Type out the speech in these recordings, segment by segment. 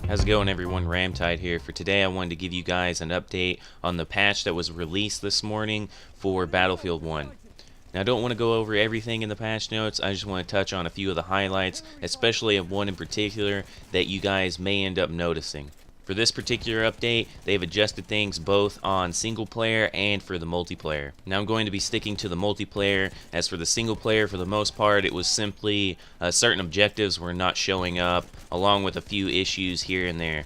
How's it going, everyone? Ramtide here. For today I wanted to give you guys an update on the patch that was released this morning for Battlefield 1. Now I don't want to go over everything in the patch notes, I just want to touch on a few of the highlights, especially of one in particular that you guys may end up noticing. For this particular update, they've adjusted things both on single player and for the multiplayer. Now I'm going to be sticking to the multiplayer. As for the single player, for the most part, it was simply certain objectives were not showing up, along with a few issues here and there.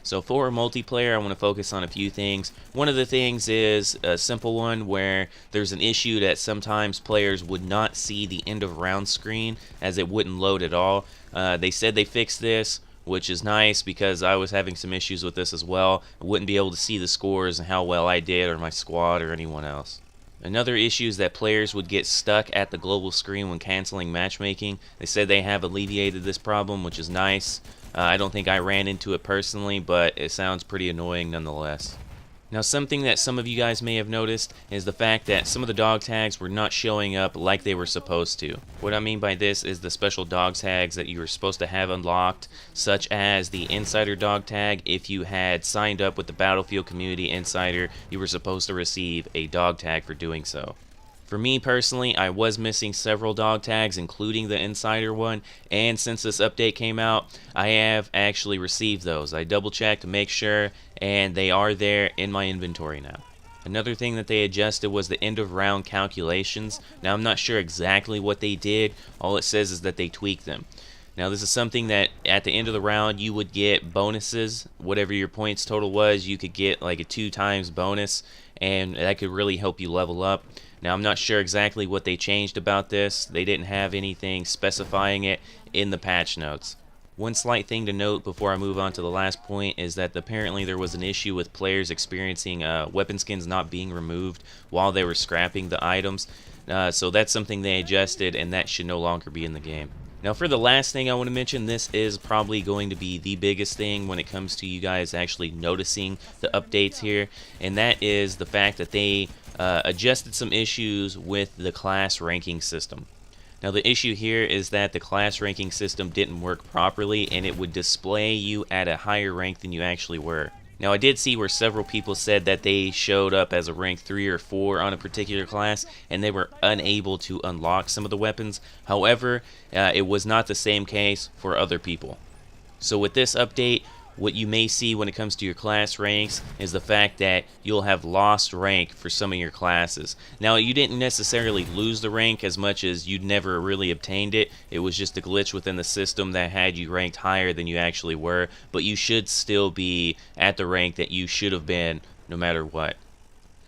So for multiplayer, I want to focus on a few things. One of the things is a simple one where there's an issue that sometimes players would not see the end of round screen as it wouldn't load at all. They said they fixed this, which is nice because I was having some issues with this as well. I wouldn't be able to see the scores and how well I did or my squad or anyone else. Another issue is that players would get stuck at the global screen when canceling matchmaking. They said they have alleviated this problem, which is nice. I don't think I ran into it personally, but it sounds pretty annoying nonetheless. Now, something that some of you guys may have noticed is the fact that some of the dog tags were not showing up like they were supposed to. What I mean by this is the special dog tags that you were supposed to have unlocked, such as the Insider dog tag. If you had signed up with the Battlefield Community Insider, you were supposed to receive a dog tag for doing so. For me personally, I was missing several dog tags, including the Insider one, and since this update came out, I have actually received those. I double checked to make sure, and they are there in my inventory now. Another thing that they adjusted was the end of round calculations. Now I'm not sure exactly what they did, all it says is that they tweaked them. Now this is something that at the end of the round you would get bonuses. Whatever your points total was, you could get like a 2 times bonus, and that could really help you level up. Now I'm not sure exactly what they changed about this. They didn't have anything specifying it in the patch notes. One slight thing to note before I move on to the last point is that apparently there was an issue with players experiencing weapon skins not being removed while they were scrapping the items. So that's something they adjusted, and that should no longer be in the game. Now for the last thing I want to mention, this is probably going to be the biggest thing when it comes to you guys actually noticing the updates here, and that is the fact that they adjusted some issues with the class ranking system. Now the issue here is that the class ranking system didn't work properly, and it would display you at a higher rank than you actually were. Now I did see where several people said that they showed up as a rank 3 or 4 on a particular class and they were unable to unlock some of the weapons. However, it was not the same case for other people. So with this update, what you may see when it comes to your class ranks is the fact that you'll have lost rank for some of your classes. Now, you didn't necessarily lose the rank as much as you'd never really obtained it. It was just a glitch within the system that had you ranked higher than you actually were, but you should still be at the rank that you should have been no matter what.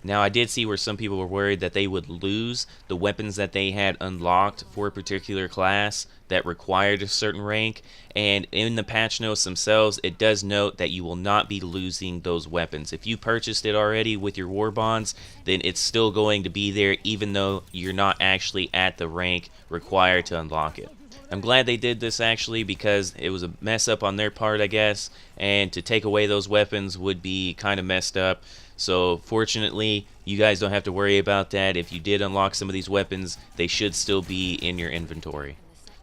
Now, I did see where some people were worried that they would lose the weapons that they had unlocked for a particular class that required a certain rank, and in the patch notes themselves, it does note that you will not be losing those weapons. If you purchased it already with your war bonds, then it's still going to be there even though you're not actually at the rank required to unlock it. I'm glad they did this actually because it was a mess up on their part, I guess, and to take away those weapons would be kind of messed up. So fortunately, you guys don't have to worry about that. If you did unlock some of these weapons, they should still be in your inventory.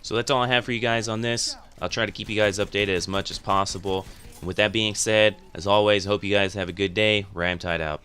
So that's all I have for you guys on this. I'll try to keep you guys updated as much as possible. And with that being said, as always, I hope you guys have a good day. Ramtide out.